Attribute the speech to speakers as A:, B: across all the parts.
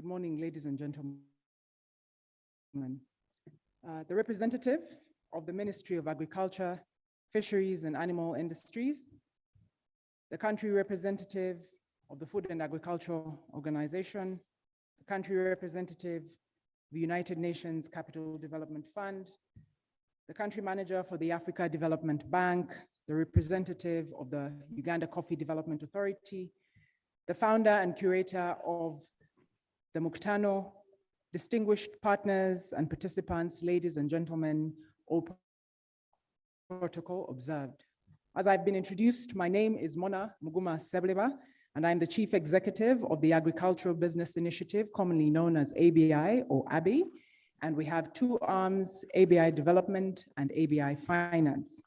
A: Good morning, ladies and gentlemen. The representative of the Ministry of Agriculture, Fisheries and Animal Industries, the country representative of the Food and Agricultural Organization, the country representative of the United Nations Capital Development Fund, the country manager for the Africa Development Bank, the representative of the Uganda Coffee Development Authority, the founder and curator of the Mukutano, distinguished partners and participants, ladies and gentlemen, all protocol observed. As I've been introduced, my name is Muguma-Ssebuliba, and I'm the Chief Executive of the Agricultural Business Initiative, commonly known as aBi or aBi, and we have two arms, aBi Development and aBi Finance.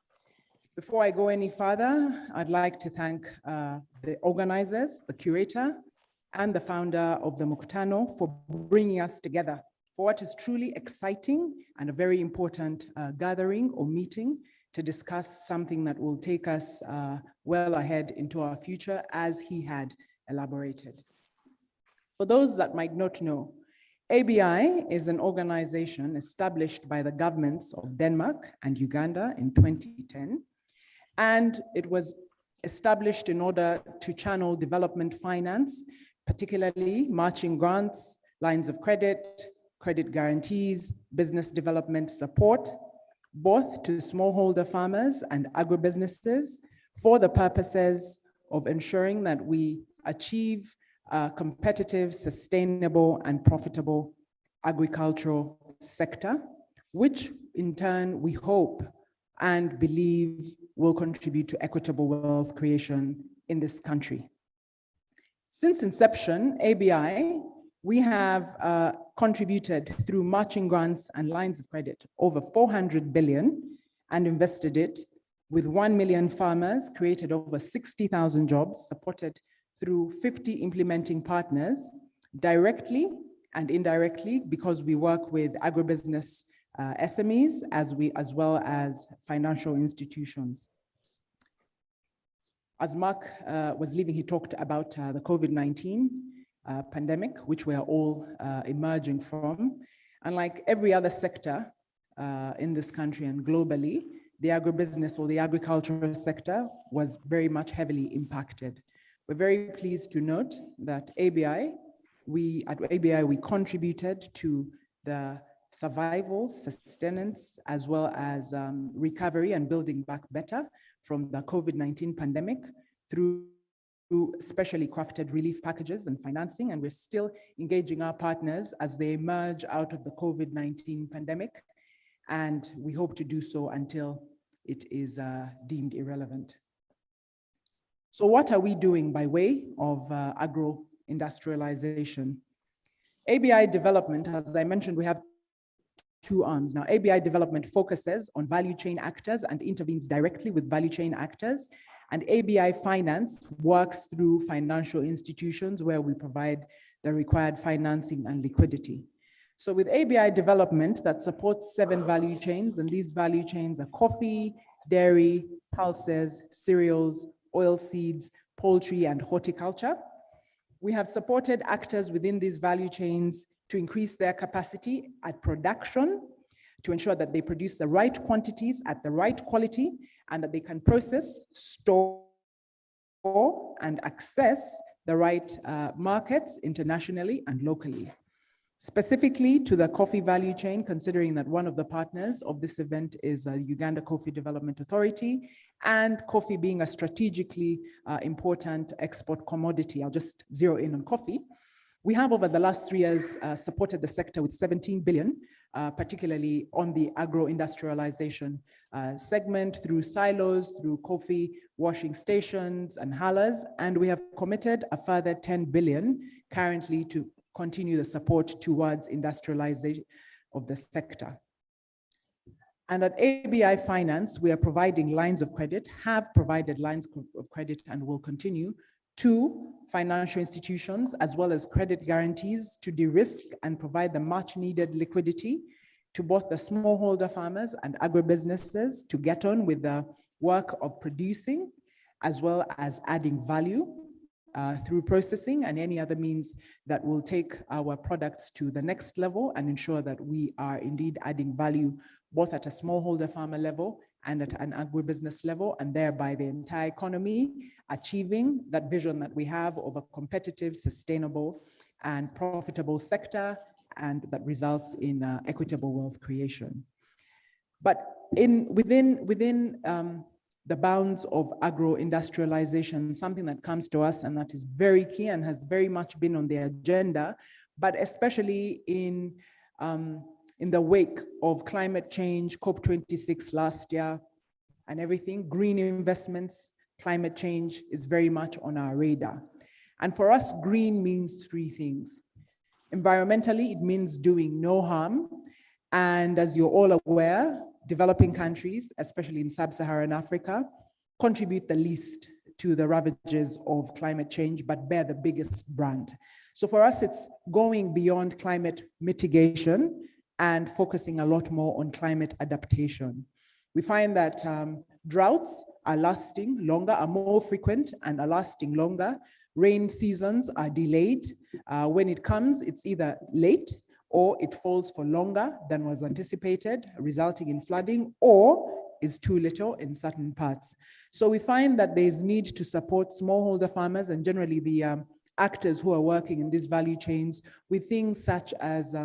A: Before I go any further, I'd like to thank the organizers, the curator, and the founder of the Mukutano for bringing us together for what is truly exciting and a very important gathering or meeting to discuss something that will take us well ahead into our future, as he had elaborated. For those that might not know, aBi is an organization established by the governments of Denmark and Uganda in 2010, and it was established in order to channel development finance, particularly matching grants, lines of credit, credit guarantees, business development support, both to smallholder farmers and agribusinesses for the purposes of ensuring that we achieve a competitive, sustainable, and profitable agricultural sector, which in turn we hope and believe will contribute to equitable wealth creation in this country. Since inception, aBi, we have contributed through matching grants and lines of credit over 400 billion and invested it with 1 million farmers, created over 60,000 jobs, supported through 50 implementing partners, directly and indirectly, because we work with agribusiness SMEs as well as financial institutions. As Mark was leaving, he talked about the COVID-19 pandemic, which we are all emerging from. And like every other sector in this country and globally, the agribusiness or the agricultural sector was very much heavily impacted. We're very pleased to note that at aBi, we contributed to the survival, sustenance, as well as recovery and building back better from the COVID-19 pandemic through specially crafted relief packages and financing. And we're still engaging our partners as they emerge out of the COVID-19 pandemic. And we hope to do so until it is deemed irrelevant. So what are we doing by way of agro-industrialization? aBi Development, as I mentioned, we have two arms. Now, aBi Development focuses on value chain actors and intervenes directly with value chain actors. And aBi Finance works through financial institutions where we provide the required financing and liquidity. So with aBi Development, that supports 7 value chains, and these value chains are coffee, dairy, pulses, cereals, oil seeds, poultry, and horticulture. We have supported actors within these value chains to increase their capacity at production, to ensure that they produce the right quantities at the right quality, and that they can process, store, and access the right markets internationally and locally. Specifically to the coffee value chain, considering that one of the partners of this event is the Uganda Coffee Development Authority, and coffee being a strategically important export commodity. I'll just zero in on coffee. We have over the last 3 years supported the sector with 17 billion, particularly on the agro-industrialization segment through silos, through coffee washing stations and halas, and we have committed a further 10 billion currently to continue the support towards industrialization of the sector. And at aBi Finance, we are providing lines of credit, have provided lines of credit and will continue to financial institutions, as well as credit guarantees to de-risk and provide the much needed liquidity to both the smallholder farmers and agribusinesses to get on with the work of producing, as well as adding value through processing and any other means that will take our products to the next level and ensure that we are indeed adding value both at a smallholder farmer level and at an agribusiness level, and thereby the entire economy, achieving that vision that we have of a competitive, sustainable, and profitable sector, and that results in equitable wealth creation. But within the bounds of agro-industrialization, something that comes to us and that is very key and has very much been on the agenda, but especially in the wake of climate change, COP26 last year and everything, green investments, climate change is very much on our radar. And for us, green means three things. Environmentally, it means doing no harm. And as you're all aware, developing countries, especially in sub-Saharan Africa, contribute the least to the ravages of climate change, but bear the biggest brand. So for us, it's going beyond climate mitigation and focusing a lot more on climate adaptation. We find that droughts are lasting longer, are more frequent and are lasting longer. Rain seasons are delayed. When it comes, it's either late or it falls for longer than was anticipated, resulting in flooding, or is too little in certain parts. So we find that there's need to support smallholder farmers and generally the actors who are working in these value chains with things such as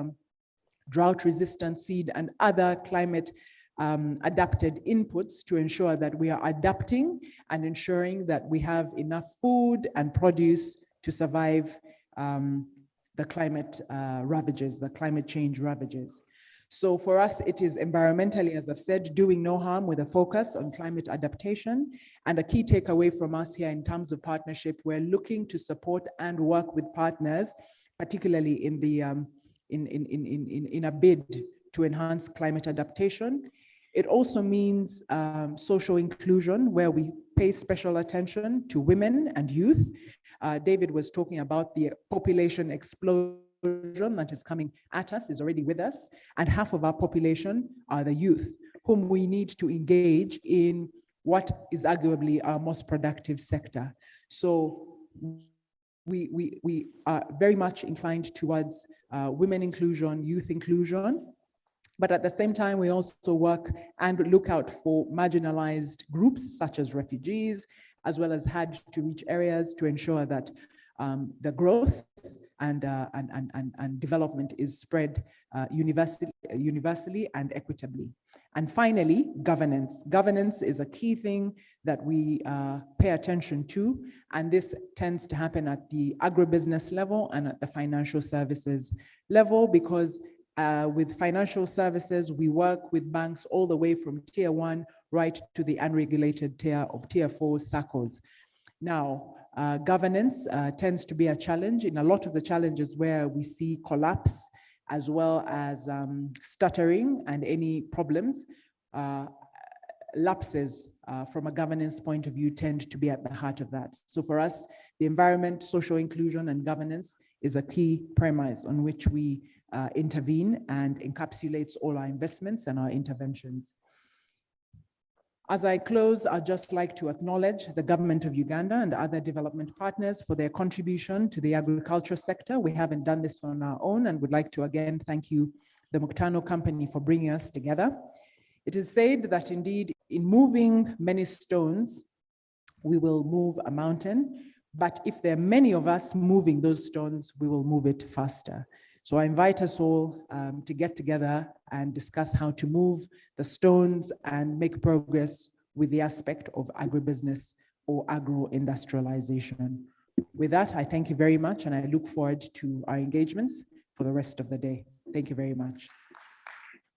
A: drought-resistant seed and other climate adapted inputs to ensure that we are adapting and ensuring that we have enough food and produce to survive the climate ravages, the climate change ravages. So for us, it is environmentally, as I've said, doing no harm with a focus on climate adaptation. And a key takeaway from us here in terms of partnership, we're looking to support and work with partners, particularly in the in a bid to enhance climate adaptation. It also means social inclusion, where we pay special attention to women and youth. David was talking about the population explosion that is coming at us, is already with us, and half of our population are the youth, whom we need to engage in what is arguably our most productive sector. So we are very much inclined towards women inclusion, youth inclusion, but at the same time, we also work and look out for marginalized groups such as refugees, as well as hard-to-reach areas to ensure that the growth and development is spread universally and equitably. And finally, governance. Governance is a key thing that we pay attention to, and this tends to happen at the agribusiness level and at the financial services level, because with financial services, we work with banks all the way from tier 1 right to the unregulated tier of tier 4 SACCOs. Now, governance tends to be a challenge in a lot of the challenges where we see collapse as well as stuttering and any problems. Lapses from a governance point of view tend to be at the heart of that. So for us, the environment, social inclusion, and governance is a key premise on which we intervene and encapsulates all our investments and our interventions. As I close, I'd just like to acknowledge the government of Uganda and other development partners for their contribution to the agriculture sector. We haven't done this on our own, and would like to again thank you, the Mukutano Company, for bringing us together. It is said that indeed, in moving many stones, we will move a mountain, but if there are many of us moving those stones, we will move it faster. So I invite us all to get together and discuss how to move the stones and make progress with the aspect of agribusiness or agro-industrialization. With that, I thank you very much, and I look forward to our engagements for the rest of the day. Thank you very much.